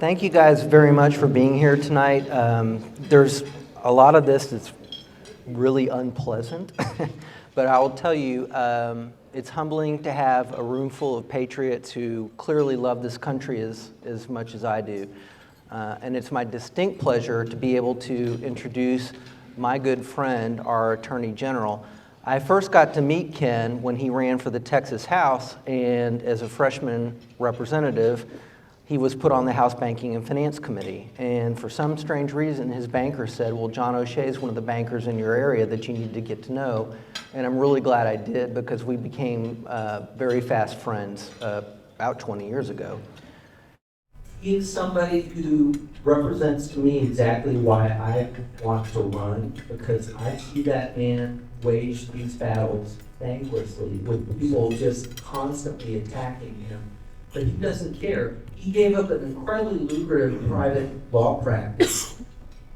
Thank you guys very much for being here tonight. There's a lot of this that's really unpleasant, but I will tell you, it's humbling to have a room full of patriots who clearly love this country as much as I do. And it's my distinct pleasure to be able to introduce my good friend, our Attorney General. I first got to meet Ken when he ran for the Texas House, and as a freshman representative, he was put on the House Banking and Finance Committee. And for some strange reason, his banker said, well, John O'Shea is one of the bankers in your area that you need to get to know. And I'm really glad I did, because we became very fast friends about 20 years ago. He is somebody who represents to me exactly why I want to run, because I see that man wage these battles thanklessly with people just constantly attacking him. But he doesn't care. He gave up an incredibly lucrative private law practice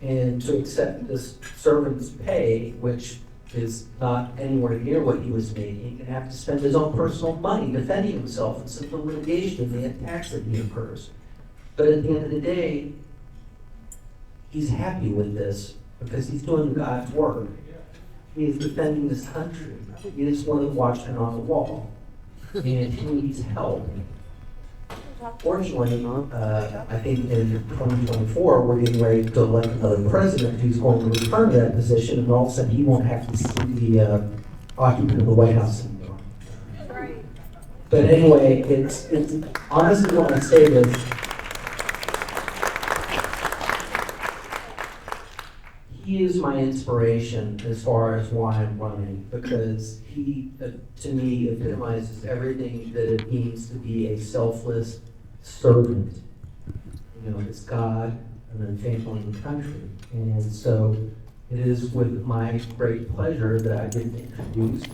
and to accept this servant's pay, which is not anywhere near what he was making, and have to spend his own personal money defending himself in civil litigation and the attacks that he incurs. But at the end of the day, he's happy with this because he's doing God's work. He is defending this country. He is one of the watchmen on the wall, and he needs help. Fortunately, I think in 2024, we're getting ready to elect another president who's going to return to that position, and all of a sudden he won't have to see the occupant of the White House anymore. Right. But anyway, it's honestly when I say this, he is my inspiration as far as why I'm running, because he, to me, epitomizes everything that it means to be a selfless servant. You know, it's God and then family and country. And so it is with my great pleasure that I get to introduce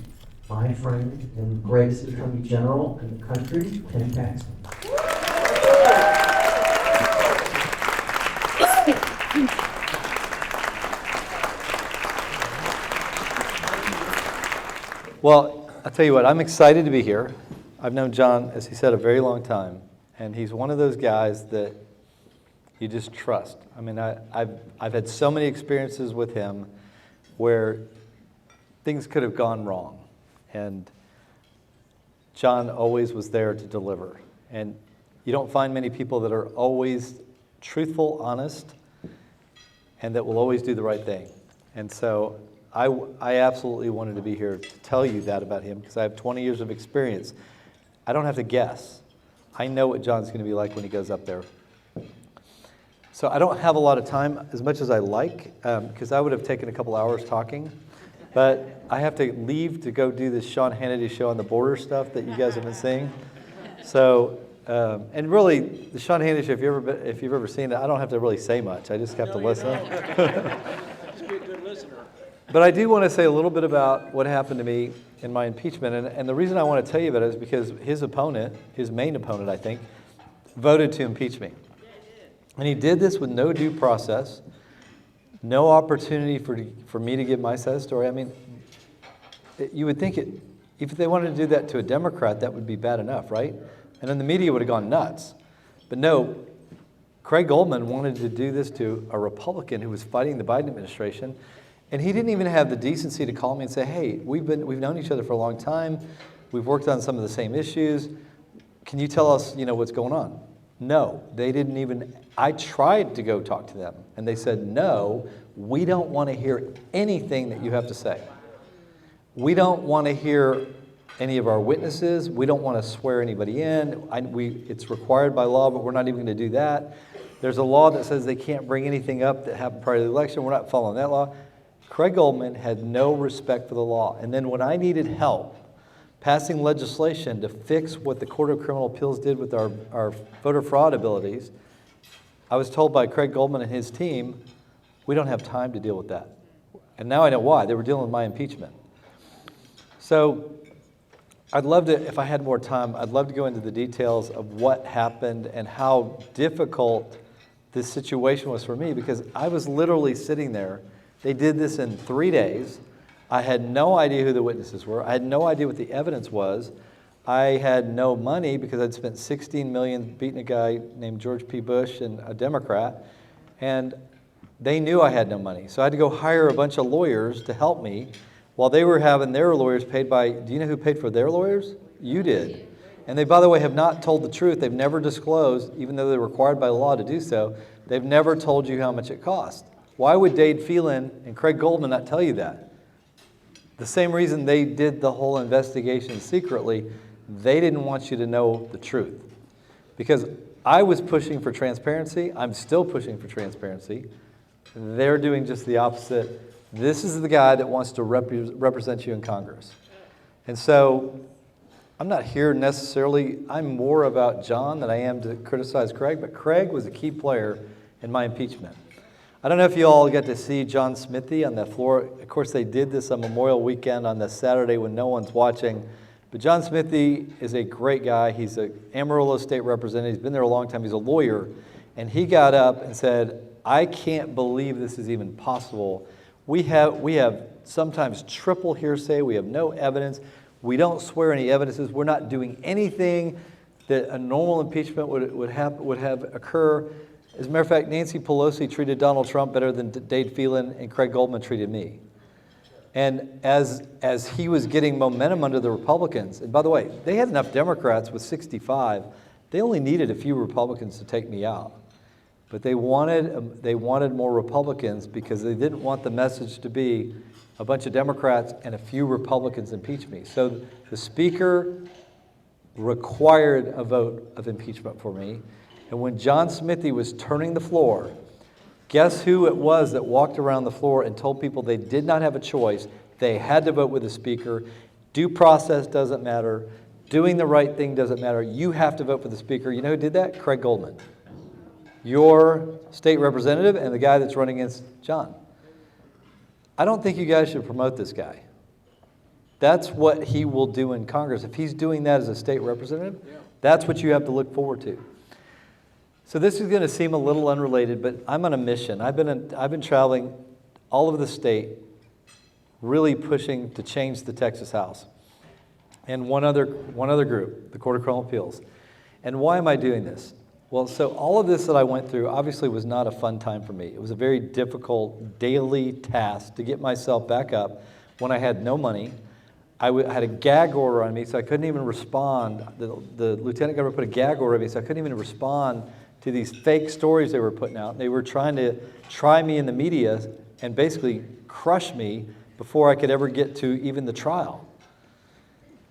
my friend and greatest Attorney General in the country, Ken Paxton. Well, I'll tell you what, I'm excited to be here. I've known John, as he said, a very long time, and he's one of those guys that you just trust. I mean, I've had so many experiences with him where things could have gone wrong, and John always was there to deliver. And you don't find many people that are always truthful, honest, and that will always do the right thing. And so I absolutely wanted to be here to tell you that about him, because I have 20 years of experience. I don't have to guess. I know what John's going to be like when he goes up there. So I don't have a lot of time, as much as I like, because I would have taken a couple hours talking. But I have to leave to go do this Sean Hannity show on the border stuff that you guys have been seeing. So, and really, the Sean Hannity show, if you've ever seen it, I don't have to really say much. I just have to listen. Just be a good listener. But I do want to say a little bit about what happened to me in my impeachment. And the reason I want to tell you about it is because his opponent, his main opponent, I think, voted to impeach me. And he did this with no due process, no opportunity for me to give my side of the story. I mean, you would think if they wanted to do that to a Democrat, that would be bad enough, right? And then the media would have gone nuts. But no, Craig Goldman wanted to do this to a Republican who was fighting the Biden administration. And he didn't even have the decency to call me and say, hey, we've known each other for a long time. We've worked on some of the same issues. Can you tell us, what's going on? No, they didn't even. I tried to go talk to them, and they said, no, we don't want to hear anything that you have to say. We don't want to hear any of our witnesses. We don't want to swear anybody in. It's required by law, but we're not even going to do that. There's a law that says they can't bring anything up that happened prior to the election. We're not following that law. Craig Goldman had no respect for the law. And then when I needed help passing legislation to fix what the Court of Criminal Appeals did with our voter fraud abilities, I was told by Craig Goldman and his team, we don't have time to deal with that. And now I know why. They were dealing with my impeachment. So I'd love to, if I had more time, I'd love to go into the details of what happened and how difficult this situation was for me, because I was literally sitting there. They did this in 3 days. I had no idea who the witnesses were. I had no idea what the evidence was. I had no money because I'd spent $16 million beating a guy named George P. Bush, and a Democrat, and they knew I had no money. So I had to go hire a bunch of lawyers to help me while they were having their lawyers paid by, do you know who paid for their lawyers? You did. And they, by the way, have not told the truth. They've never disclosed, even though they're required by law to do so, they've never told you how much it cost. Why would Dade Phelan and Craig Goldman not tell you that? The same reason they did the whole investigation secretly, they didn't want you to know the truth. Because I was pushing for transparency. I'm still pushing for transparency. They're doing just the opposite. This is the guy that wants to represent you in Congress. And so I'm not here necessarily, I'm more about John than I am to criticize Craig, but Craig was a key player in my impeachment. I don't know if you all got to see John Smithy on the floor. Of course, they did this on Memorial Weekend on the Saturday when no one's watching. But John Smithy is a great guy. He's an Amarillo State representative. He's been there a long time. He's a lawyer. And he got up and said, I can't believe this is even possible. We have sometimes triple hearsay. We have no evidence. We don't swear any evidences. We're not doing anything that a normal impeachment would have occur. As a matter of fact, Nancy Pelosi treated Donald Trump better than Dade Phelan and Craig Goldman treated me. And as he was getting momentum under the Republicans, and by the way, they had enough Democrats with 65. They only needed a few Republicans to take me out. But they wanted more Republicans because they didn't want the message to be a bunch of Democrats and a few Republicans impeach me. So the Speaker required a vote of impeachment for me. And when John Smithy was turning the floor, guess who it was that walked around the floor and told people they did not have a choice? They had to vote with the Speaker. Due process doesn't matter. Doing the right thing doesn't matter. You have to vote for the Speaker. You know who did that? Craig Goldman, your state representative and the guy that's running against John. I don't think you guys should promote this guy. That's what he will do in Congress. If he's doing that as a state representative, that's what you have to look forward to. So this is going to seem a little unrelated, but I'm on a mission. I've been traveling all over the state, really pushing to change the Texas House. And one other group, the Court of Criminal Appeals. And why am I doing this? Well, so all of this that I went through obviously was not a fun time for me. It was a very difficult daily task to get myself back up when I had no money. I had a gag order on me, so I couldn't even respond. The lieutenant governor put a gag order on me, so I couldn't even respond to these fake stories they were putting out. They were trying to try me in the media and basically crush me before I could ever get to even the trial.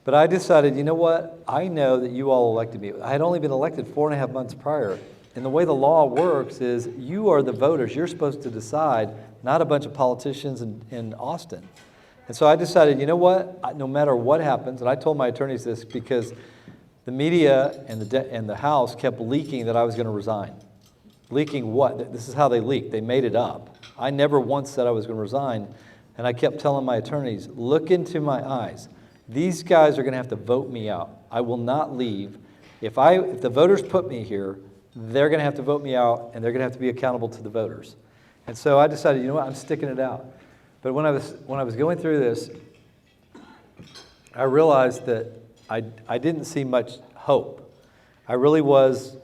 But I decided, you know what? I know that you all elected me. I had only been elected 4.5 months prior. And the way the law works is you are the voters. You're supposed to decide, not a bunch of politicians in Austin. And so I decided, you know what? No matter what happens, and I told my attorneys this because the media and the House kept leaking that I was going to resign. Leaking what? This is how they leaked. They made it up. I never once said I was going to resign. And I kept telling my attorneys, look into my eyes. These guys are going to have to vote me out. I will not leave. If the voters put me here, they're going to have to vote me out, and they're going to have to be accountable to the voters. And so I decided, you know what, I'm sticking it out. But when I was going through this, I realized that I didn't see much hope. I really was.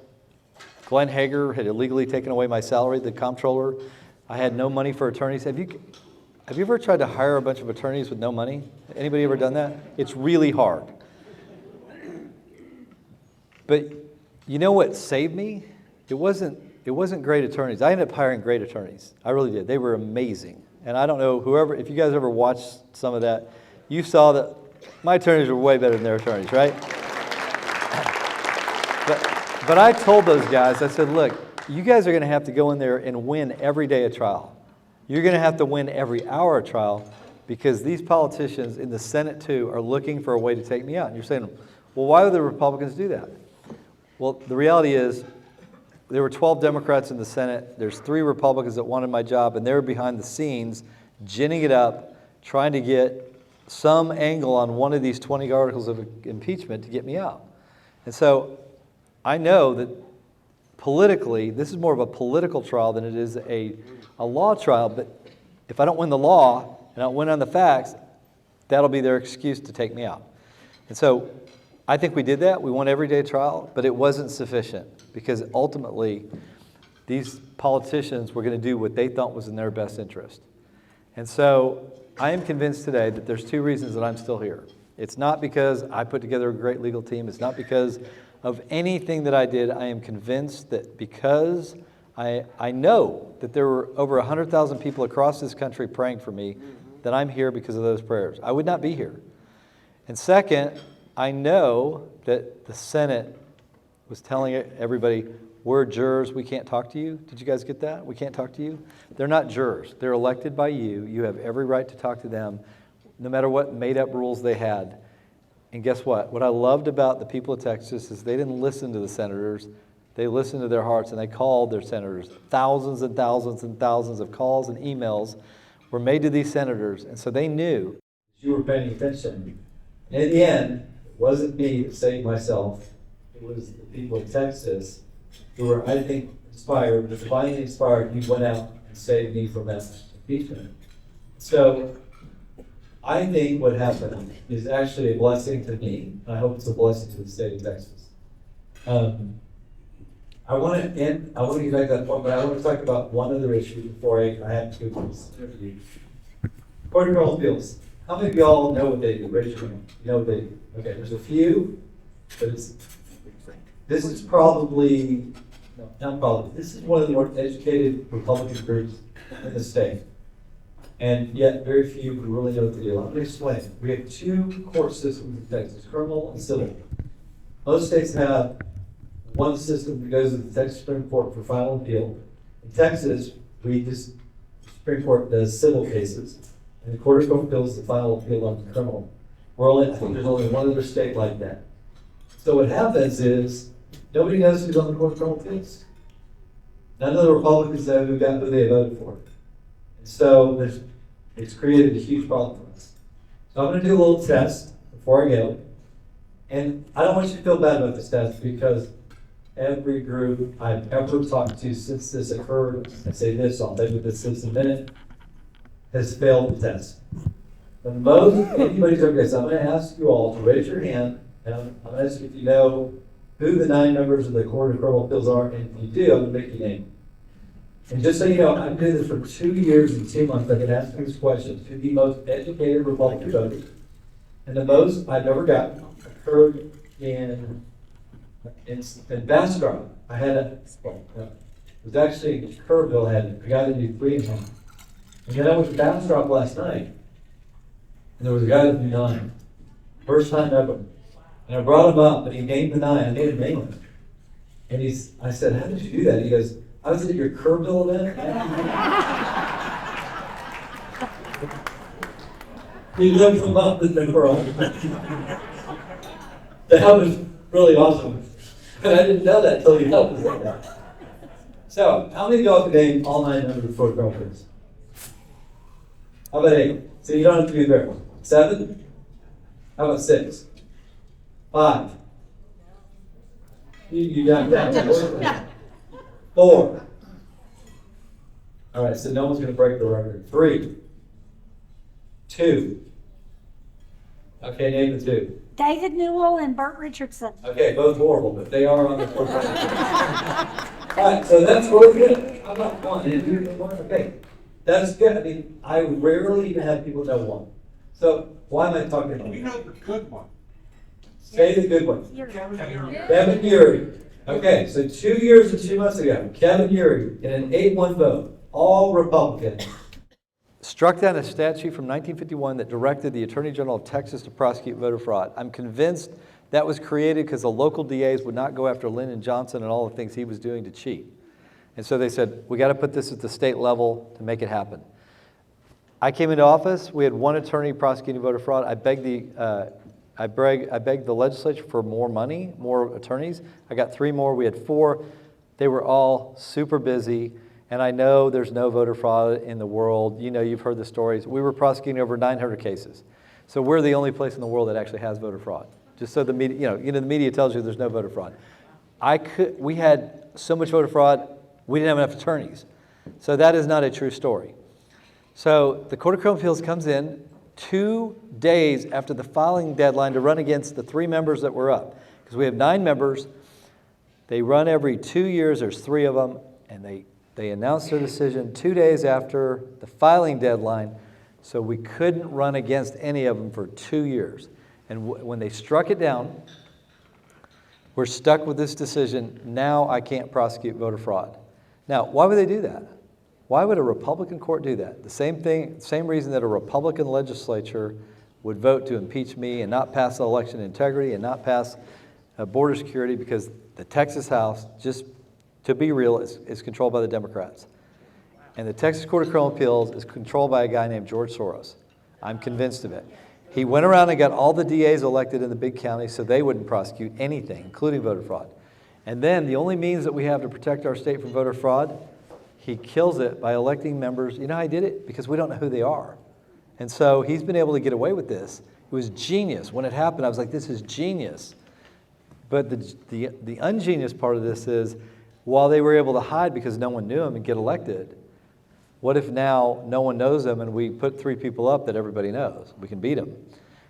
Glenn Hager had illegally taken away my salary, the comptroller. I had no money for attorneys. Have you ever tried to hire a bunch of attorneys with no money? Anybody ever done that? It's really hard. But you know what saved me? It wasn't great attorneys. I ended up hiring great attorneys. I really did. They were amazing. And I don't know, if you guys ever watched some of that, you saw that my attorneys were way better than their attorneys, right? But I told those guys, I said, look, you guys are going to have to go in there and win every day of trial. You're going to have to win every hour of trial because these politicians in the Senate, too, are looking for a way to take me out. And you're saying, well, why would the Republicans do that? Well, the reality is there were 12 Democrats in the Senate. There's 3 Republicans that wanted my job, and they were behind the scenes, ginning it up, trying to get some angle on one of these 20 articles of impeachment to get me out. And so I know that politically, this is more of a political trial than it is a law trial, but if I don't win the law and I don't win on the facts, that'll be their excuse to take me out. And so I think we did that. We won every day trial, but it wasn't sufficient because ultimately these politicians were going to do what they thought was in their best interest. And so I am convinced today that there's two reasons that I'm still here. It's not because I put together a great legal team. It's not because of anything that I did. I am convinced that because I know that there were over 100,000 people across this country praying for me, that I'm here because of those prayers. I would not be here. And second, I know that the Senate was telling everybody, we're jurors, we can't talk to you. Did you guys get that? We can't talk to you? They're not jurors. They're elected by you. You have every right to talk to them, no matter what made-up rules they had. And guess what? What I loved about the people of Texas is they didn't listen to the senators. They listened to their hearts, and they called their senators. Thousands and thousands and thousands of calls and emails were made to these senators, and so they knew. You were paying attention. And in the end, it wasn't me that saved myself. It was the people of Texas who were, I think, inspired, divinely inspired. You went out and saved me from that impeachment. So I think what happened is actually a blessing to me. I hope it's a blessing to the state of Texas. I want to get back to that point, but I want to talk about one other issue before I have to go to this interview. Court of Criminal Appeals. How many of y'all know what they do? Raise your hand. You know what they do? Okay, there's a few, but this is probably, no, not probably, this is one of the more educated Republican groups in the state. And yet very few who really know what they do. Let me explain. We have two court systems in Texas, criminal and civil. Most states have one system that goes to the Texas Supreme Court for final appeal. In Texas, Supreme Court does civil cases, and the Court of Criminal Appeals is the final appeal on the criminal. I think there's only one other state like that. So what happens is, nobody knows who's on the Court of Criminal Appeals. None of the Republicans know who they voted for. And so it's created a huge problem for us. So I'm going to do a little test before I go. And I don't want you to feel bad about this test because every group I've ever talked to since this occurred, I say this, I'll tell you this in a minute, has failed the test. The most anybody's ever done. So I'm going to ask you all to raise your hand, and I'm going to ask you if you know who the 9 members of the Court of Criminal Appeals are, and if you do, I'm going to make you name. And just so you know, I've been doing this for 2 years and 2 months. I've been asking these questions to the most educated Republican voters. And the most I've ever gotten occurred in Bastrop. I had it was actually in Kerrville, I got to do 3.5. And then I went to Bastrop last night, and there was a guy that knew 9. First time ever. And I brought him up, and he named the 9. I made him name it. And I said, how did you do that? He goes, I was at your Kerrville event. He lived from up in the world. That was really awesome. And I didn't know that until you helped us with that. So, how many of y'all can name all 9 members of Court of Criminal Appeals? How about 8? So you don't have to be there. 7? How about 6? 5? You got that. 4. All right, so no one's going to break the record. 3. 2. Okay, name the 2. David Newell and Bert Richardson. Okay, both horrible, but they are on the Court of Criminal Appeals. All right, so that's really good. How about 1? Okay, that's good. I mean, I rarely even have people know 1. So why am I talking about We know the good one. Say the good one. Kevin Urey. Okay, so 2 years and 2 months ago, Kevin Urey, in an 8-1 vote, all Republican, Struck down a statute from 1951 that directed the Attorney General of Texas to prosecute voter fraud. I'm convinced that was created because the local DAs would not go after Lyndon Johnson and all the things he was doing to cheat. And so they said, we got to put this at the state level to make it happen. I came into office, we had 1 attorney prosecuting voter fraud. I begged the legislature for more money, more attorneys. I got 3 more, we had 4. They were all super busy. And I know there's no voter fraud in the world. You know, you've heard the stories. We were prosecuting over 900 cases. So we're the only place in the world that actually has voter fraud. Just so the media, the media tells you there's no voter fraud. We had so much voter fraud, we didn't have enough attorneys. So that is not a true story. So the Court of Criminal Appeals comes in, 2 days after the filing deadline to run against the 3 members that were up. Because we have 9 members. They run every 2 years. There's 3 of them. And they announced their decision 2 days after the filing deadline. So we couldn't run against any of them for 2 years. And when they struck it down, we're stuck with this decision. Now I can't prosecute voter fraud. Now, why would they do that? Why would a Republican court do that? The same reason that a Republican legislature would vote to impeach me and not pass election integrity and not pass border security, because the Texas House, just to be real, is controlled by the Democrats. And the Texas Court of Criminal Appeals is controlled by a guy named George Soros. I'm convinced of it. He went around and got all the DAs elected in the big counties so they wouldn't prosecute anything, including voter fraud. And then the only means that we have to protect our state from voter fraud, he kills it by electing members. You know how he did it? Because we don't know who they are. And so he's been able to get away with this. It was genius. When it happened, I was like, this is genius. But the ungenius part of this is, while they were able to hide because no one knew him and get elected, what if now no one knows them and we put 3 people up that everybody knows? We can beat them.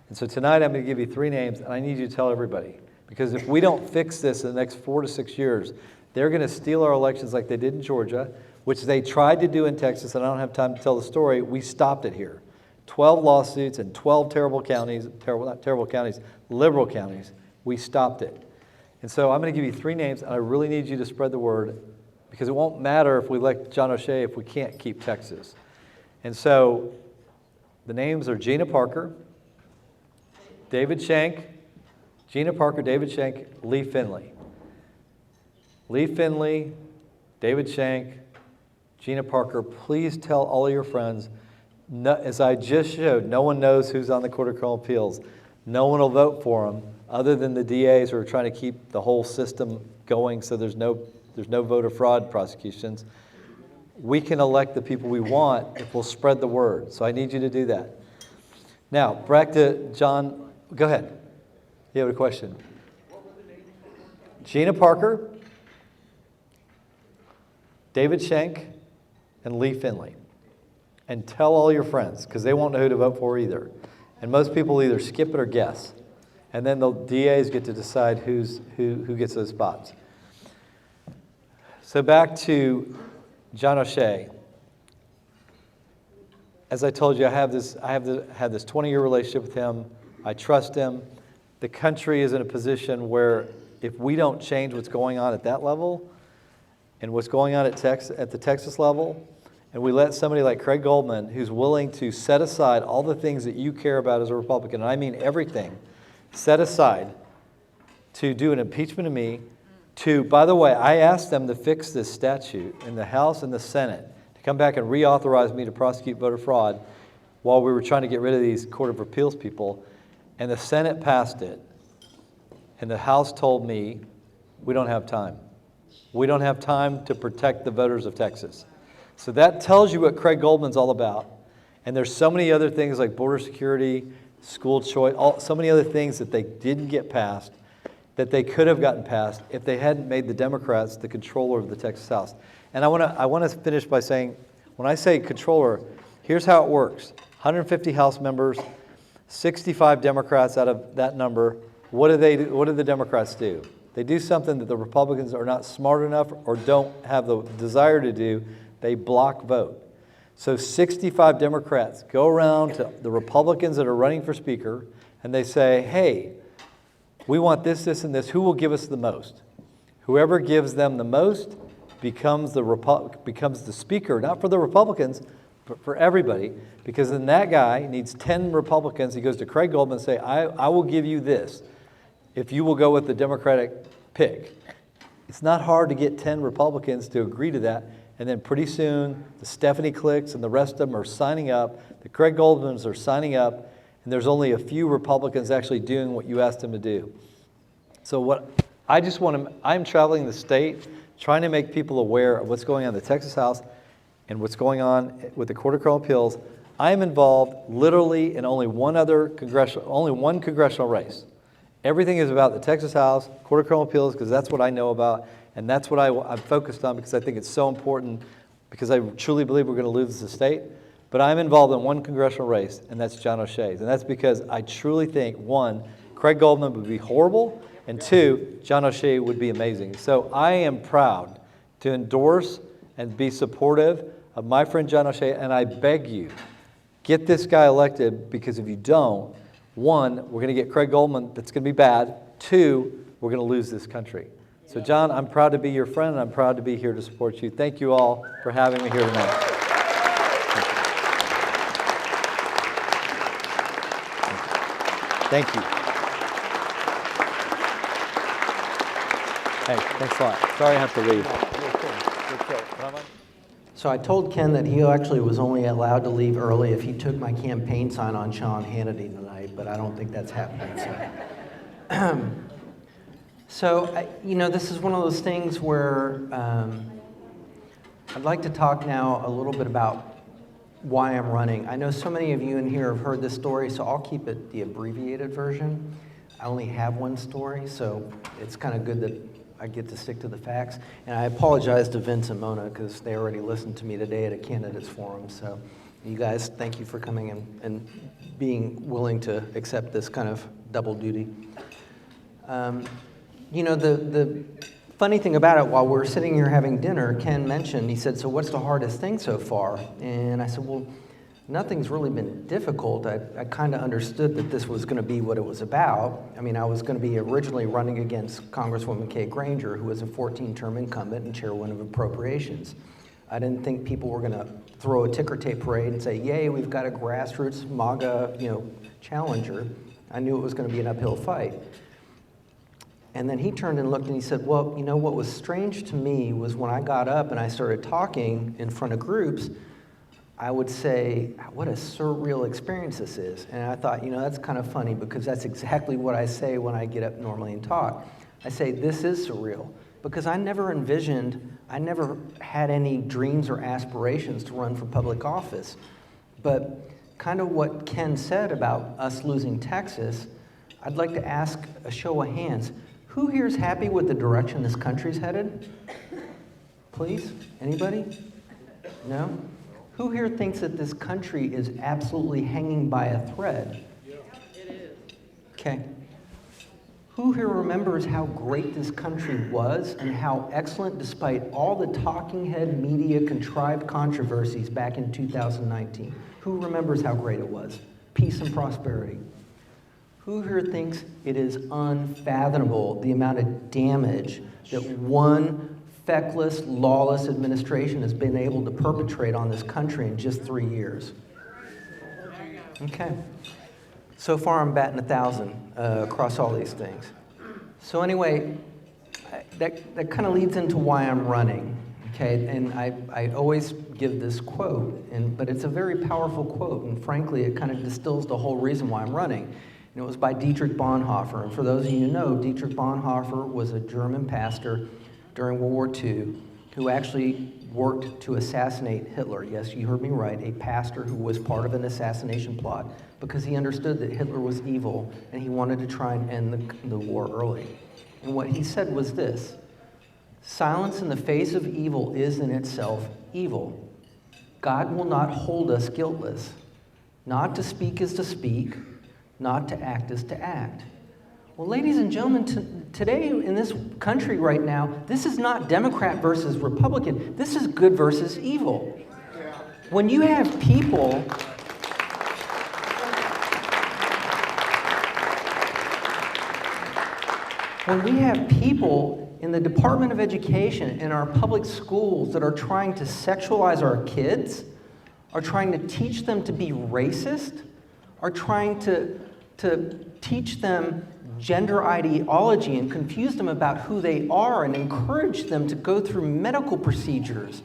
And so tonight I'm going to give you 3 names, and I need you to tell everybody. Because if we don't fix this in the next 4 to 6 years, they're going to steal our elections like they did in Georgia, which they tried to do in Texas, and I don't have time to tell the story. We stopped it here. 12 lawsuits in 12 terrible counties, not terrible counties, liberal counties. We stopped it. And so I'm going to give you 3 names, and I really need you to spread the word, because it won't matter if we elect John O'Shea if we can't keep Texas. And so the names are Gina Parker, David Shank, Gina Parker, David Shank, Lee Finley. Lee Finley, David Shank, Gina Parker, please tell all of your friends, as I just showed, no one knows who's on the Court of Criminal Appeals. No one will vote for them other than the DAs who are trying to keep the whole system going so there's no voter fraud prosecutions. We can elect the people we want if we'll spread the word. So I need you to do that. Now, back to John. Go ahead. You have a question. Gina Parker, David Shank, and Lee Finley. And tell all your friends, because they won't know who to vote for either. And most people either skip it or guess. And then the DAs get to decide who gets those spots. So back to John O'Shea. As I told you, I have this 20-year relationship with him. I trust him. The country is in a position where if we don't change what's going on at that level and what's going on at the Texas level, and we let somebody like Craig Goldman, who's willing to set aside all the things that you care about as a Republican, and I mean everything, set aside to do an impeachment of me, by the way, I asked them to fix this statute in the House and the Senate to come back and reauthorize me to prosecute voter fraud while we were trying to get rid of these Court of Appeals people. And the Senate passed it. And the House told me, we don't have time. We don't have time to protect the voters of Texas. So that tells you what Craig Goldman's all about. And there's so many other things like border security, school choice, so many other things that they didn't get passed that they could have gotten passed if they hadn't made the Democrats the controller of the Texas House. And I want to finish by saying, when I say controller, here's how it works. 150 House members, 65 Democrats out of that number. What do they do? What do the Democrats do? They do something that the Republicans are not smart enough or don't have the desire to do. They block vote. So 65 Democrats go around to the Republicans that are running for Speaker, and they say, hey, we want this, this, and this. Who will give us the most? Whoever gives them the most becomes the Speaker, not for the Republicans, but for everybody, because then that guy needs 10 Republicans. He goes to Craig Goldman and say, I will give you this if you will go with the Democratic pick. It's not hard to get 10 Republicans to agree to that, and then pretty soon the Stephanie Clicks and the rest of them are signing up, the Craig Goldmans are signing up, and there's only a few Republicans actually doing what you asked them to do. So I'm traveling the state trying to make people aware of what's going on in the Texas House and what's going on with the Court of Criminal Appeals. I am involved literally in only one congressional race. Everything is about the Texas House, Court of Criminal Appeals, because that's what I know about, and that's what I'm focused on because I think it's so important, because I truly believe we're going to lose the state. But I'm involved in one congressional race, and that's John O'Shea's. And that's because I truly think, one, Craig Goldman would be horrible, and two, John O'Shea would be amazing. So I am proud to endorse and be supportive of my friend John O'Shea, and I beg you, get this guy elected, because if you don't, one, we're going to get Craig Goldman, that's going to be bad. Two, we're going to lose this country. So John, I'm proud to be your friend, and I'm proud to be here to support you. Thank you all for having me here tonight. Thank you. Hey, thanks a lot. Sorry I have to leave. So I told Ken that he actually was only allowed to leave early if he took my campaign sign on Sean Hannity tonight, but I don't think that's happening. So, this is one of those things where I'd like to talk now a little bit about why I'm running. I know so many of you in here have heard this story, so I'll keep it the abbreviated version. I only have one story, so it's kind of good that I get to stick to the facts. And I apologize to Vince and Mona because they already listened to me today at a candidates forum. So you guys, thank you for coming and being willing to accept this kind of double duty. The funny thing about it, while we're sitting here having dinner, Ken mentioned, he said, so what's the hardest thing so far? And I said, well, nothing's really been difficult. I kind of understood that this was going to be what it was about. I mean, I was going to be originally running against Congresswoman Kay Granger, who was a 14-term incumbent and chairwoman of appropriations. I didn't think people were going to throw a ticker tape parade and say, yay, we've got a grassroots MAGA, challenger. I knew it was going to be an uphill fight. And then he turned and looked and he said, well, what was strange to me was when I got up and I started talking in front of groups, I would say, what a surreal experience this is. And I thought, that's kind of funny because that's exactly what I say when I get up normally and talk. I say, this is surreal because I never had any dreams or aspirations to run for public office. But kind of what Ken said about us losing Texas, I'd like to ask a show of hands. Who here is happy with the direction this country's headed? Please? Anybody? No? Who here thinks that this country is absolutely hanging by a thread? Yeah, it is. Okay. Who here remembers how great this country was and how excellent, despite all the talking head media contrived controversies back in 2019? Who remembers how great it was? Peace and prosperity. Who here thinks it is unfathomable the amount of damage that one feckless, lawless administration has been able to perpetrate on this country in just 3 years? Okay. So far, I'm batting 1,000 across all these things. So anyway, that kind of leads into why I'm running. Okay, and I always give this quote, but it's a very powerful quote, and frankly, it kind of distills the whole reason why I'm running. And it was by Dietrich Bonhoeffer. And for those of you who know, Dietrich Bonhoeffer was a German pastor during World War II who actually worked to assassinate Hitler. Yes, you heard me right, a pastor who was part of an assassination plot because he understood that Hitler was evil and he wanted to try and end the war early. And what he said was this: silence in the face of evil is in itself evil. God will not hold us guiltless. Not to speak is to speak, not to act is to act. Well, ladies and gentlemen, today in this country right now, this is not Democrat versus Republican. This is good versus evil. When you have people in the Department of Education in our public schools that are trying to sexualize our kids, are trying to teach them to be racist, are trying to teach them gender ideology and confuse them about who they are and encourage them to go through medical procedures.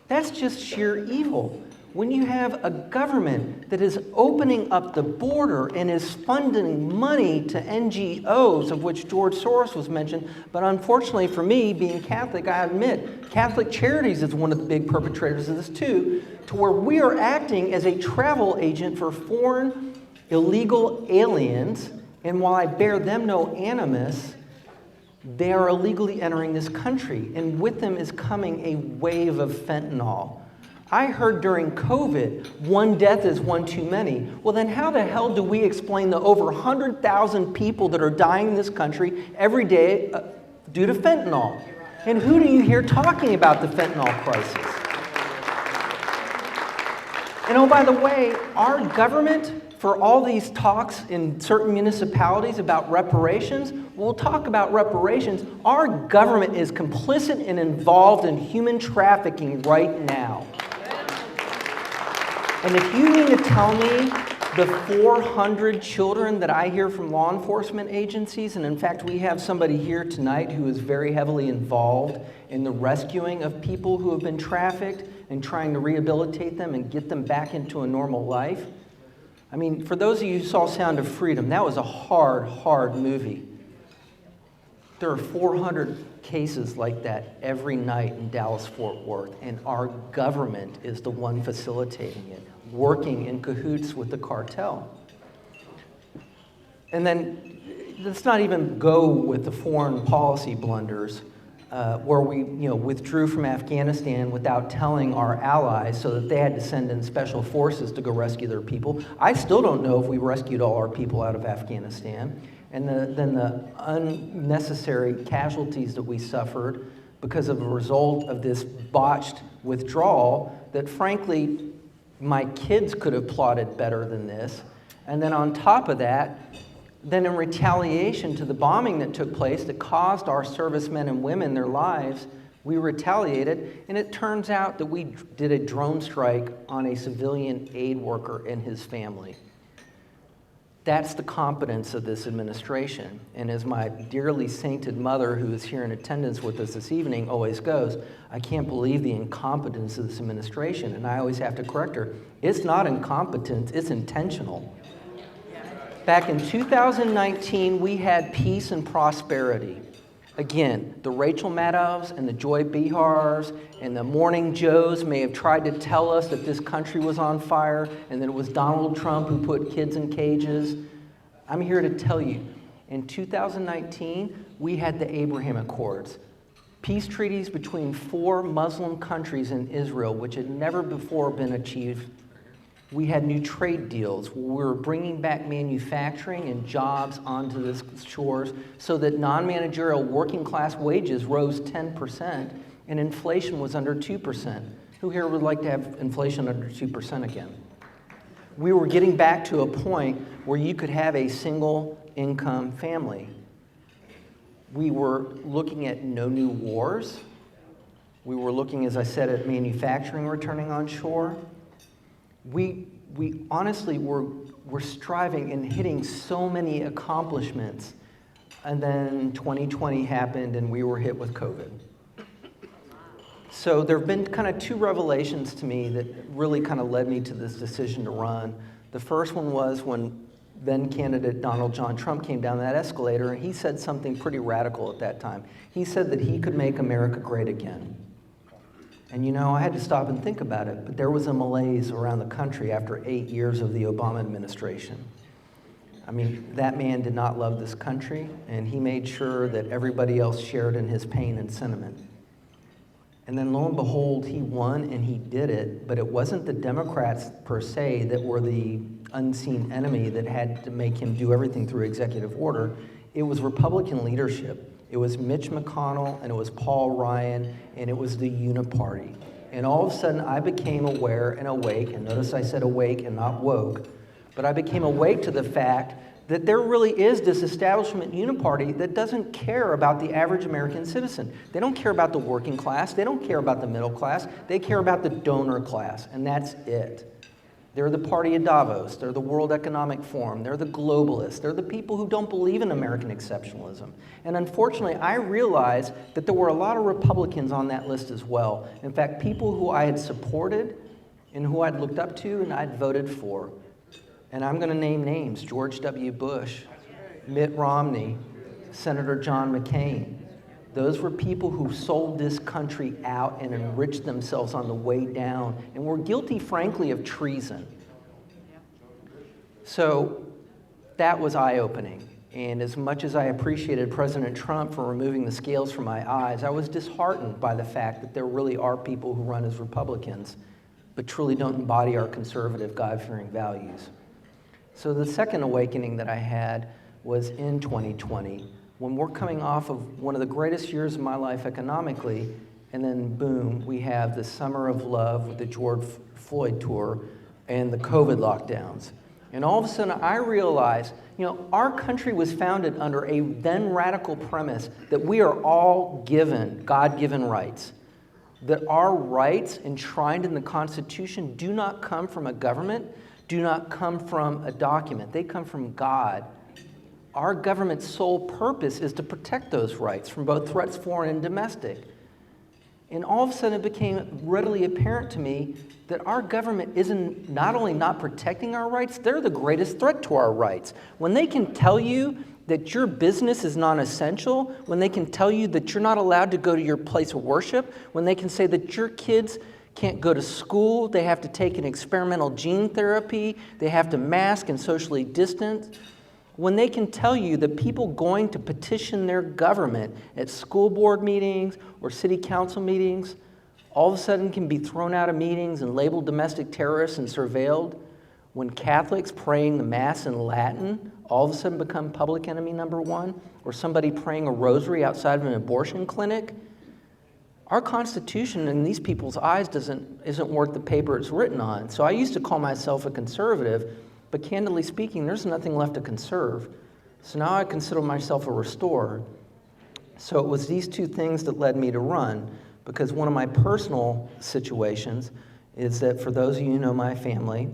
That's just sheer evil. When you have a government that is opening up the border and is funding money to NGOs, of which George Soros was mentioned, but unfortunately for me, being Catholic, I admit, Catholic Charities is one of the big perpetrators of this too, to where we are acting as a travel agent for foreign illegal aliens, and while I bear them no animus, they are illegally entering this country, and with them is coming a wave of fentanyl. I heard during COVID, one death is one too many. Well, then how the hell do we explain the over 100,000 people that are dying in this country every day due to fentanyl? And who do you hear talking about the fentanyl crisis? And oh, by the way, our government, for all these talks in certain municipalities about reparations, we'll talk about reparations. Our government is complicit and involved in human trafficking right now. And if you mean to tell me the 400 children that I hear from law enforcement agencies, and in fact we have somebody here tonight who is very heavily involved in the rescuing of people who have been trafficked and trying to rehabilitate them and get them back into a normal life. I mean, for those of you who saw Sound of Freedom, that was a hard movie. There are 400 cases like that every night in Dallas-Fort Worth, and our government is the one facilitating it, working in cahoots with the cartel. And then let's not even go with the foreign policy blunders where we withdrew from Afghanistan without telling our allies so that they had to send in special forces to go rescue their people. I still don't know if we rescued all our people out of Afghanistan. And then the unnecessary casualties that we suffered because of a result of this botched withdrawal that frankly my kids could have plotted better than this. And then on top of that, then in retaliation to the bombing that took place that caused our servicemen and women their lives, we retaliated, and it turns out that we did a drone strike on a civilian aid worker and his family. That's the competence of this administration. And as my dearly sainted mother, who is here in attendance with us this evening, always goes, I can't believe the incompetence of this administration. And I always have to correct her. It's not incompetence, it's intentional. Back in 2019, we had peace and prosperity. Again, the Rachel Maddow's and the Joy Behars and the Morning Joes may have tried to tell us that this country was on fire and that it was Donald Trump who put kids in cages. I'm here to tell you, in 2019, we had the Abraham Accords, peace treaties between 4 Muslim countries and Israel, which had never before been achieved. We had new trade deals. We were bringing back manufacturing and jobs onto the shores so that non-managerial working class wages rose 10% and inflation was under 2%. Who here would like to have inflation under 2% again? We were getting back to a point where you could have a single income family. We were looking at no new wars. We were looking, as I said, at manufacturing returning on shore. We honestly were striving and hitting so many accomplishments, and then 2020 happened and we were hit with COVID. So there have been kind of 2 revelations to me that really kind of led me to this decision to run. The first one was when then candidate Donald John Trump came down that escalator and he said something pretty radical at that time. He said that he could make America great again. And I had to stop and think about it, but there was a malaise around the country after 8 years of the Obama administration. I mean, that man did not love this country, and he made sure that everybody else shared in his pain and sentiment. And then lo and behold, he won and he did it, but it wasn't the Democrats per se that were the unseen enemy that had to make him do everything through executive order. It was Republican leadership. It was Mitch McConnell, and it was Paul Ryan, and it was the Uniparty. And all of a sudden, I became aware and awake, and notice I said awake and not woke, but I became awake to the fact that there really is this establishment Uniparty that doesn't care about the average American citizen. They don't care about the working class. They don't care about the middle class. They care about the donor class, and that's it. They're the party of Davos. They're the World Economic Forum. They're the globalists. They're the people who don't believe in American exceptionalism. And unfortunately, I realized that there were a lot of Republicans on that list as well. In fact, people who I had supported and who I'd looked up to and I'd voted for. And I'm going to name names: George W. Bush, Mitt Romney, Senator John McCain. Those were people who sold this country out and enriched themselves on the way down and were guilty, frankly, of treason. So that was eye-opening. And as much as I appreciated President Trump for removing the scales from my eyes, I was disheartened by the fact that there really are people who run as Republicans but truly don't embody our conservative, God-fearing values. So the second awakening that I had was in 2020, when we're coming off of one of the greatest years of my life economically, and then boom, we have the Summer of Love with the George Floyd tour and the COVID lockdowns. And all of a sudden I realized, our country was founded under a then radical premise that we are all given God-given rights. That our rights enshrined in the Constitution do not come from a government, do not come from a document. They come from God. Our government's sole purpose is to protect those rights from both threats foreign and domestic. And all of a sudden it became readily apparent to me that our government isn't not only not protecting our rights, they're the greatest threat to our rights. When they can tell you that your business is non-essential, when they can tell you that you're not allowed to go to your place of worship, when they can say that your kids can't go to school, they have to take an experimental gene therapy, they have to mask and socially distance, when they can tell you that people going to petition their government at school board meetings or city council meetings all of a sudden can be thrown out of meetings and labeled domestic terrorists and surveilled, when Catholics praying the Mass in Latin all of a sudden become public enemy number one, or somebody praying a rosary outside of an abortion clinic, our Constitution in these people's eyes isn't worth the paper it's written on. So I used to call myself a conservative, but candidly speaking, there's nothing left to conserve. So now I consider myself a restorer. So it was these two things that led me to run, because one of my personal situations is that, for those of you who know my family,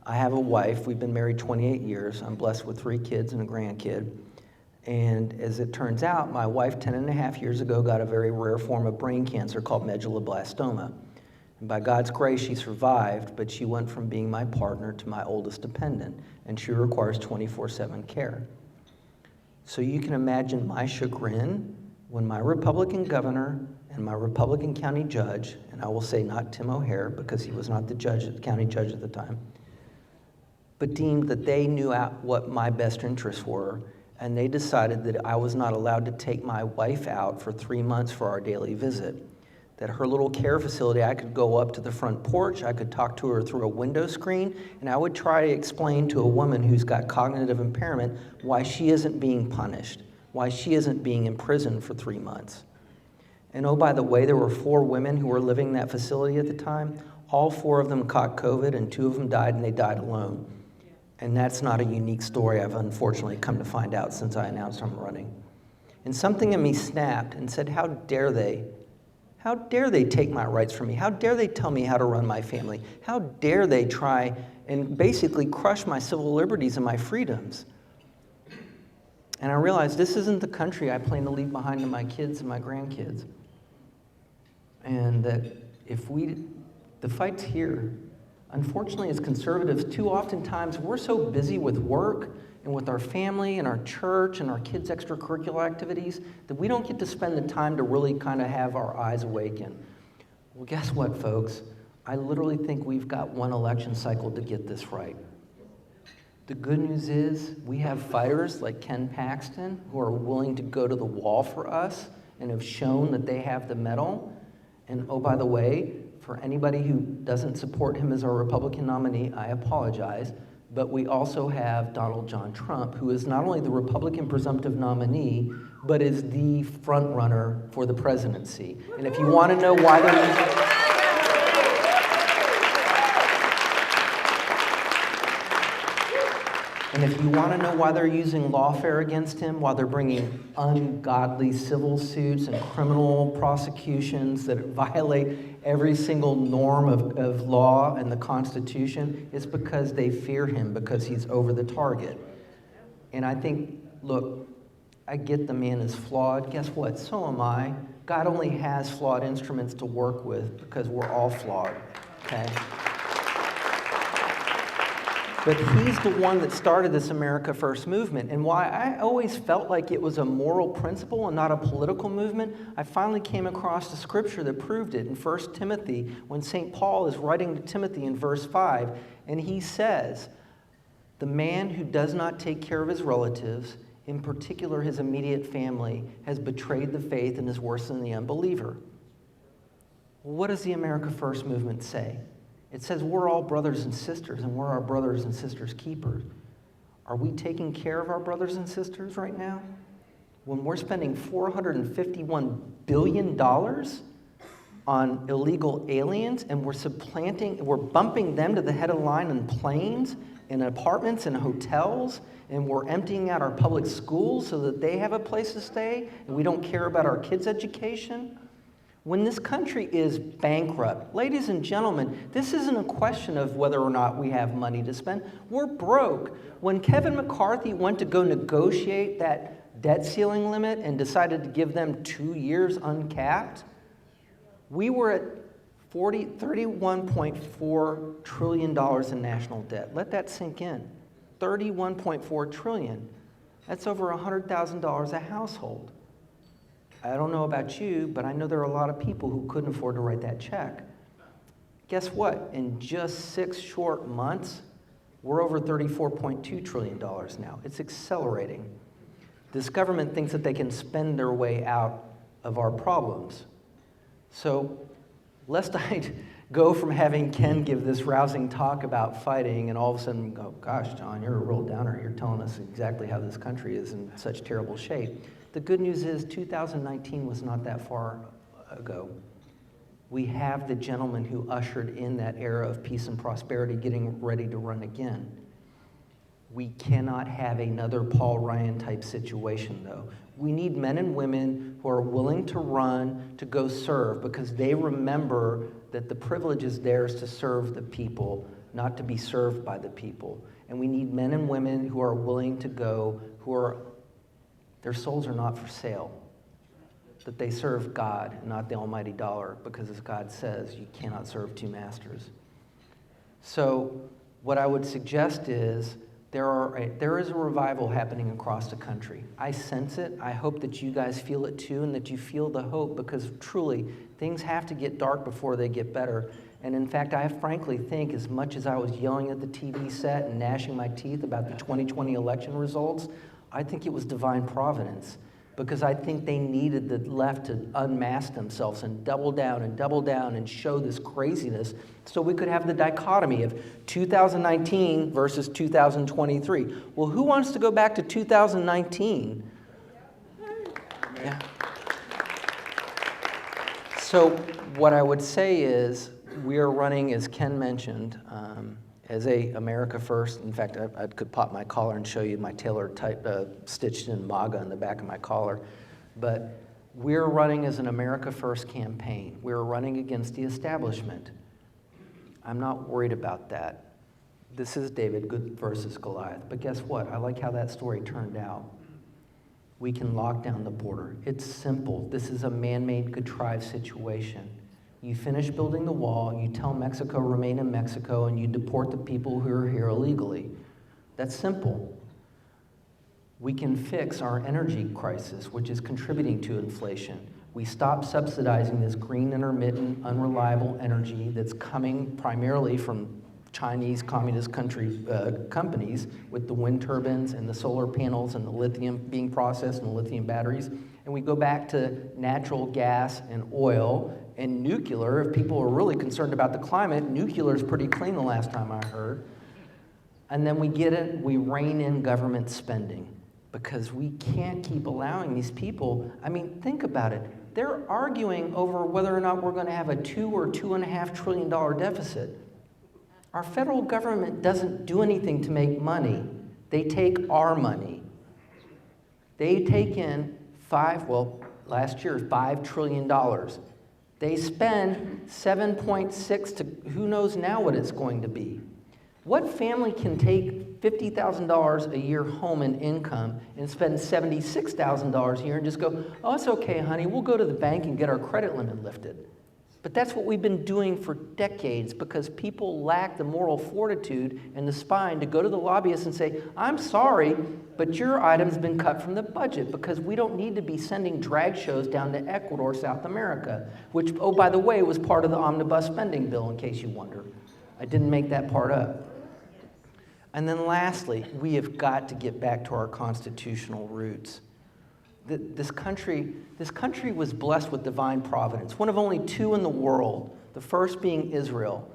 I have a wife. We've been married 28 years. I'm blessed with 3 kids and a grandkid. And as it turns out, my wife 10 and a half years ago got a very rare form of brain cancer called medulloblastoma. And by God's grace, she survived, but she went from being my partner to my oldest dependent, and she requires 24/7 care. So you can imagine my chagrin when my Republican governor and my Republican county judge, and I will say not Tim O'Hare because he was not the county judge at the time, but deemed that they knew what my best interests were, and they decided that I was not allowed to take my wife out for 3 months for our daily visit. That her little care facility, I could go up to the front porch, I could talk to her through a window screen, and I would try to explain to a woman who's got cognitive impairment why she isn't being punished, why she isn't being imprisoned for 3 months. And oh, by the way, there were 4 women who were living in that facility at the time. All 4 of them caught COVID, and 2 of them died, and they died alone. And that's not a unique story, I've unfortunately come to find out since I announced I'm running. And something in me snapped and said, how dare they? How dare they take my rights from me? How dare they tell me how to run my family? How dare they try and basically crush my civil liberties and my freedoms? And I realized this isn't the country I plan to leave behind to my kids and my grandkids. And that the fight's here. Unfortunately, as conservatives, too oftentimes we're so busy with work and with our family and our church and our kids' extracurricular activities that we don't get to spend the time to really kind of have our eyes awaken. Well, guess what, folks? I literally think we've got one election cycle to get this right. The good news is we have fighters like Ken Paxton who are willing to go to the wall for us and have shown that they have the mettle. And oh, by the way, for anybody who doesn't support him as our Republican nominee, I apologize. But we also have Donald John Trump, who is not only the Republican presumptive nominee, but is the front runner for the presidency. And if you want to know why they're using... And if you want to know why they're using lawfare against him, why they're bringing ungodly civil suits and criminal prosecutions that violate every single norm of law and the Constitution, it's because they fear him, because he's over the target. And I think, look, I get the man is flawed. Guess what? So am I. God only has flawed instruments to work with because we're all flawed, okay? But he's the one that started this America First movement. And why I always felt like it was a moral principle and not a political movement, I finally came across the scripture that proved it in 1 Timothy, when St. Paul is writing to Timothy in verse 5, and he says, the man who does not take care of his relatives, in particular his immediate family, has betrayed the faith and is worse than the unbeliever. Well, what does the America First movement say? It says we're all brothers and sisters, and we're our brothers and sisters' keepers. Are we taking care of our brothers and sisters right now? When we're spending $451 billion on illegal aliens, and we're bumping them to the head of the line in planes, in apartments, in hotels, and we're emptying out our public schools so that they have a place to stay, and we don't care about our kids' education? When this country is bankrupt, ladies and gentlemen, this isn't a question of whether or not we have money to spend. We're broke. When Kevin McCarthy went to go negotiate that debt ceiling limit and decided to give them 2 years uncapped, we were at $31.4 trillion in national debt. Let that sink in. $31.4 trillion. That's over $100,000 a household. I don't know about you, but I know there are a lot of people who couldn't afford to write that check. Guess what? In just 6 short months, we're over $34.2 trillion now. It's accelerating. This government thinks that they can spend their way out of our problems. So, lest I go from having Ken give this rousing talk about fighting and all of a sudden go, gosh, John, you're a real downer. You're telling us exactly how this country is in such terrible shape. The good news is 2019 was not that far ago. We have the gentleman who ushered in that era of peace and prosperity getting ready to run again. We cannot have another Paul Ryan type situation, though. We need men and women who are willing to run to go serve because they remember that the privilege is theirs to serve the people, not to be served by the people. And we need men and women who are willing to go, their souls are not for sale, that they serve God, not the almighty dollar, because as God says, you cannot serve 2 masters. So what I would suggest is there is a revival happening across the country. I sense it. I hope that you guys feel it too, and that you feel the hope, because truly, things have to get dark before they get better. And in fact, I frankly think, as much as I was yelling at the TV set and gnashing my teeth about the 2020 election results, I think it was divine providence, because I think they needed the left to unmask themselves and double down and show this craziness so we could have the dichotomy of 2019 versus 2023. Well, who wants to go back to 2019? Yeah. So what I would say is we are running, as Ken mentioned, as a America First. In fact, I could pop my collar and show you my tailored type stitched in MAGA in the back of my collar. But we're running as an America First campaign. We're running against the establishment. I'm not worried about that. This is David versus Goliath. But guess what? I like how that story turned out. We can lock down the border. It's simple. This is a man-made, contrived situation. You finish building the wall, you tell Mexico remain in Mexico, and you deport the people who are here illegally. That's simple. We can fix our energy crisis, which is contributing to inflation. We stop subsidizing this green, intermittent, unreliable energy that's coming primarily from Chinese communist companies with the wind turbines and the solar panels and the lithium being processed and the lithium batteries. And we go back to natural gas and oil and nuclear. If people are really concerned about the climate, nuclear is pretty clean the last time I heard. And then we rein in government spending, because we can't keep allowing these people. I mean, think about it. They're arguing over whether or not we're going to have a $2 or $2.5 trillion deficit. Our federal government doesn't do anything to make money. They take our money. They take in last year, $5 trillion. They spend 7.6 to who knows now what it's going to be. What family can take $50,000 a year home in income and spend $76,000 a year and just go, oh, it's okay, honey, we'll go to the bank and get our credit limit lifted? But that's what we've been doing for decades, because people lack the moral fortitude and the spine to go to the lobbyists and say, I'm sorry, but your item's been cut from the budget, because we don't need to be sending drag shows down to Ecuador, South America, which, oh, by the way, was part of the omnibus spending bill, in case you wonder. I didn't make that part up. And then lastly, we have got to get back to our constitutional roots. This country was blessed with divine providence, one of only 2 in the world, the first being Israel.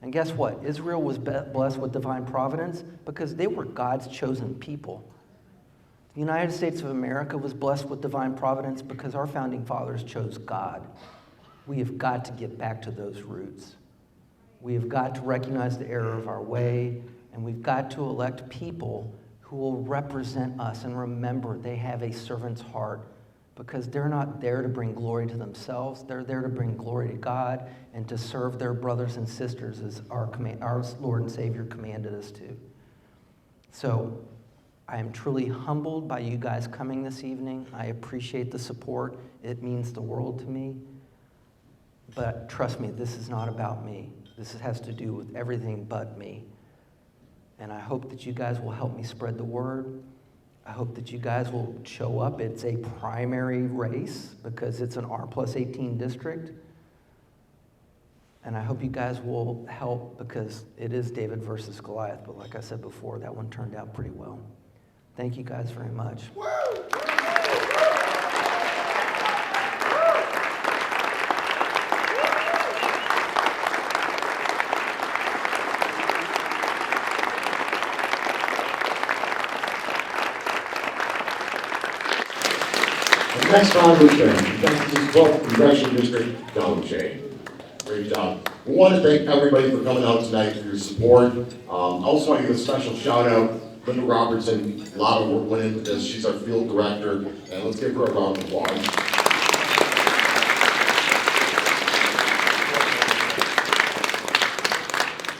And guess what? Israel was blessed with divine providence because they were God's chosen people. The United States of America was blessed with divine providence because our founding fathers chose God. We have got to get back to those roots. We have got to recognize the error of our way, and we've got to elect people who will represent us and remember they have a servant's heart, because they're not there to bring glory to themselves. They're there to bring glory to God and to serve their brothers and sisters as our Lord and Savior commanded us to. So I am truly humbled by you guys coming this evening. I appreciate the support. It means the world to me. But trust me, this is not about me. This has to do with everything but me. And I hope that you guys will help me spread the word. I hope that you guys will show up. It's a primary race because it's an R+18 district. And I hope you guys will help because it is David versus Goliath. But like I said before, that one turned out pretty well. Thank you guys very much. The next round of Texas' 12th Congressional District, John O'Shea. Great job. We want to thank everybody for coming out tonight for your support. I also want to give a special shout out. Linda Robertson, a lot of work went into this. She's our field director, and let's give her a round of applause.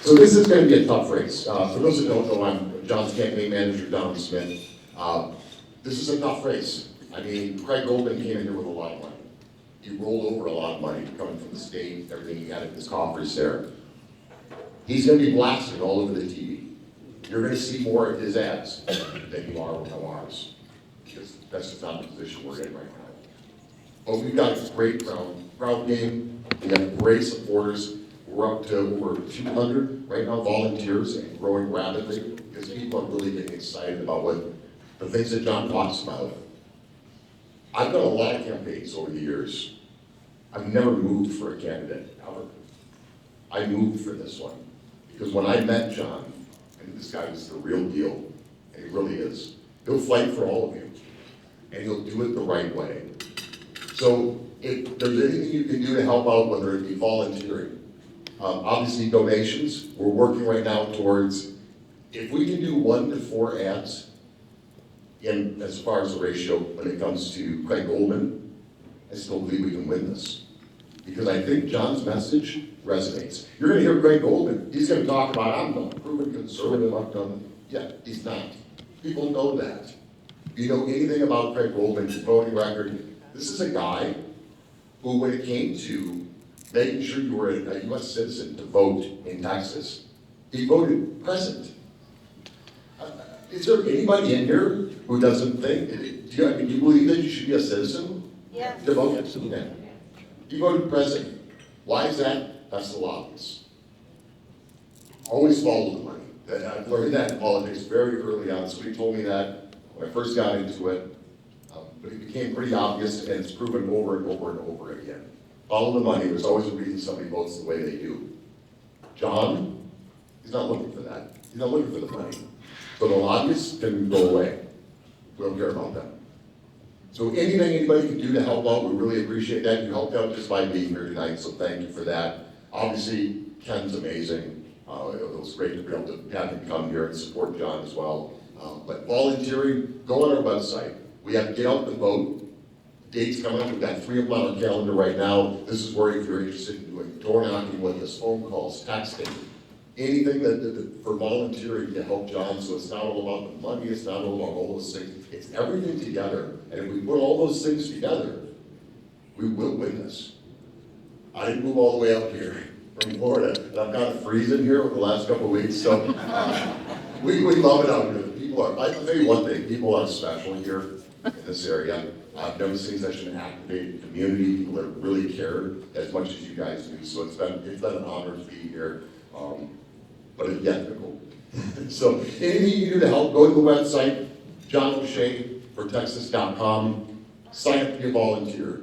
So this is going to be a tough race. For those that don't know, I'm John's campaign manager, Don Smith. This is a tough race. I mean, Craig Goldman came in here with a lot of money. He rolled over a lot of money coming from the state, everything he had in his coffers there. He's going to be blasted all over the TV. You're going to see more of his ads than you are of ours, because that's just not the position we're in right now. But we've got a great ground game. We have great supporters. We're up to over 200 right now, volunteers, and growing rapidly, because people are really getting excited about what the things that John talks about. I've done a lot of campaigns over the years. I've never moved for a candidate, ever. I moved for this one. Because when I met John, and this guy was the real deal, and he really is, he'll fight for all of you. And he'll do it the right way. So if there's anything you can do to help out, whether it be volunteering, obviously donations, we're working right now towards, if we can do 1 to 4 ads, in as far as the ratio when it comes to Craig Goldman, I still believe we can win this. Because I think John's message resonates. You're going to hear Craig Goldman, he's going to talk about, I'm a proven conservative, I've done, yeah, he's not. People know that. If you know anything about Craig Goldman's voting record, this is a guy who, when it came to making sure you were a U.S. citizen to vote in Texas, he voted present. Is there anybody in here who doesn't think, do you believe that you should be a citizen? Yes. To vote? Yeah. You voted present. Why is that? That's the lobbyists. Always follow the money. I've learned that in politics very early on. Somebody told me that when I first got into it, but it became pretty obvious, and it's proven over and over and over again. Follow the money. There's always a reason somebody votes the way they do. John, he's not looking for that. He's not looking for the money. So the lobbyists can go away. We don't care about them. So anything anybody can do to help out, we really appreciate that. You helped out just by being here tonight, so thank you for that. Obviously, Ken's amazing. It was great to be able to have him come here and support John as well. But volunteering, go on our website. We have Get Out the Vote. Dates coming up. We've got 3 of them on our calendar right now. This is where if you're interested in doing door knocking with us, phone calls, texting, anything that for volunteering to help John, so it's not all about the money, it's not all about all those things, it's everything together. And if we put all those things together, we will win this. I didn't move all the way up here from Florida, and I've got a freeze in here over the last couple of weeks, so we love it out here. The people are, I'll tell you one thing, people are special here in this area. I've never seen such an activated community, people that really care as much as you guys do, so it's been an honor to be here. But it's difficult. So anything you can do to help, go to the website, John O'Shea for Texas.com, sign up to be a volunteer.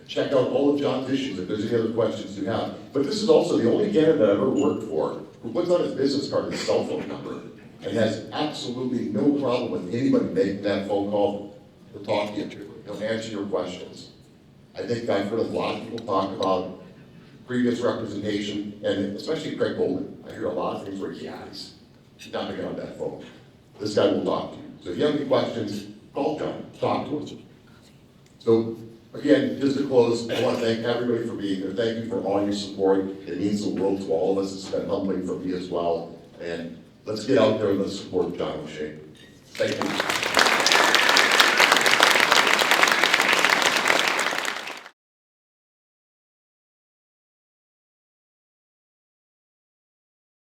Check out all of John's issues if there's any other questions you have. But this is also the only candidate I've ever worked for who puts on his business card his cell phone number and has absolutely no problem with anybody making that phone call to talk to you. He'll answer your questions. I think I've heard a lot of people talk about previous representation, and especially Craig Goldman. I hear a lot of things where, yeah, he's not picking up that phone. This guy will talk to you. So if you have any questions, call John, talk to him. So again, just to close, I want to thank everybody for being here. Thank you for all your support. It means the world to all of us. It's been humbling for me as well. And let's get out there and let's support John O'Shea. Thank you.